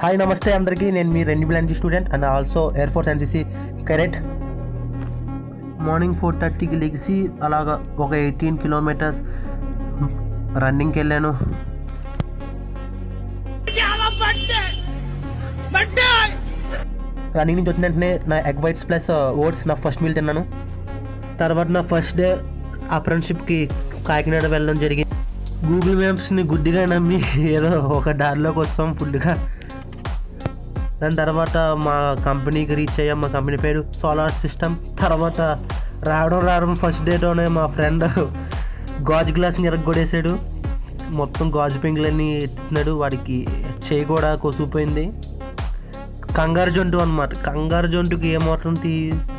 Hi నమస్తే అందరికీ, నేను మీ renewable energy student and also air force NCC cadet. Morning 4:30కి లెగిసి అలాగా ఒక 18 కిలోమీటర్స్ రన్నింగ్కి వెళ్ళాను. రన్నింగ్ నుంచి వచ్చిన వెంటనే నా ఎగ్ వైట్స్ ప్లస్ ఓట్స్ నా ఫస్ట్ మీల్ తిన్నాను. తర్వాత నా ఫస్ట్ డే అప్రెంటిస్షిప్కి కాకినాడ వెళ్ళడం జరిగింది. గూగుల్ మ్యాప్స్ని గుడ్డిగా నమ్మి ఏదో ఒక దారిలోకి వస్తాం ఫుల్గా. దాని తర్వాత మా కంపెనీకి రీచ్ అయ్యాం. మా కంపెనీ పేరు సోలార్ సిస్టమ్. తర్వాత రావడం ఫస్ట్ డేతోనే మా ఫ్రెండ్ గాజు గ్లాస్ని ఎరగొడేసాడు. మొత్తం గాజు పెంకులన్నీ ఎత్తున్నాడు. వాడికి చేయి కూడా కొసుకుపోయింది. కంగారు జంటు అనమాట. కంగారు జంటుకి ఏ మాత్రం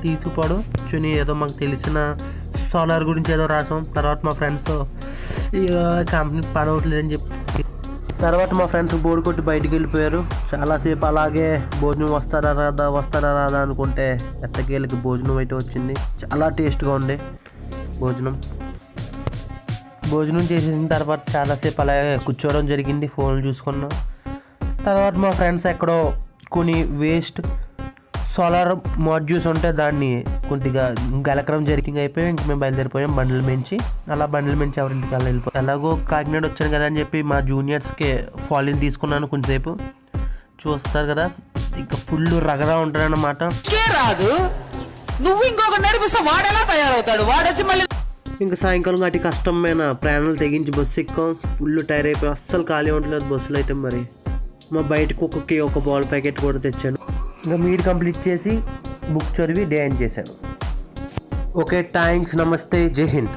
తీసుకుపోవడం చుని ఏదో మాకు తెలిసిన సోలార్ గురించి ఏదో రాసాం. తర్వాత మా ఫ్రెండ్స్ కంపెనీ పని అవ్వట్లేదని చెప్పి తర్వాత మా ఫ్రెండ్స్ బోర్డు కొట్టి బయటికి వెళ్ళిపోయారు. చాలాసేపు అలాగే భోజనం వస్తారా రాదా అనుకుంటే ఎట్టకేళ్ళకి భోజనం అయితే వచ్చింది. చాలా టేస్ట్గా ఉండే భోజనం చేసేసిన తర్వాత చాలాసేపు అలాగే కూర్చోవడం జరిగింది. ఫోన్లు చూసుకున్నాం. తర్వాత మా ఫ్రెండ్స్ ఎక్కడో కొన్ని వేస్ట్ సోలార్ మాడ్యూల్స్ ఉంటే దాన్ని కొద్దిగా గెలకరం జరిగింగ్ అయిపోయి ఇంక మేము బయలుదేరిపోయాం బండ్లు మించి. అలా బండ్లు మించి ఎవరింటికి వెళ్ళిపోయాం. ఎలాగో కాకినాడ వచ్చాను కదా అని చెప్పి మా జూనియర్స్కి ఫాలోయింగ్ తీసుకున్నాను. కొంచెంసేపు చూస్తారు కదా, ఇంకా ఫుల్ రగడా ఉంటారన్నమాట. రాదు నువ్వు ఇంకొక నేర్పిస్తే వాడెలా తయారవుతాడు, వాడొచ్చి మళ్ళీ. ఇంకా సాయంకాలం అటు కష్టమైన ప్రయాణాలు తెగించి బస్సు ఎక్కాం. ఫుల్ టైర్ అయిపోయి అస్సలు ఖాళీ ఉండలేదు బస్సులో అయితే. మరి మా బయట కుక్కకి ఒక బాల్ ప్యాకెట్ కూడా తెచ్చాను. ఇంకా మీరు కంప్లీట్ చేసి బుక్ చదివి డే ఎండ్ చేశాను. ఓకే, థ్యాంక్స్, నమస్తే, జై హింద్.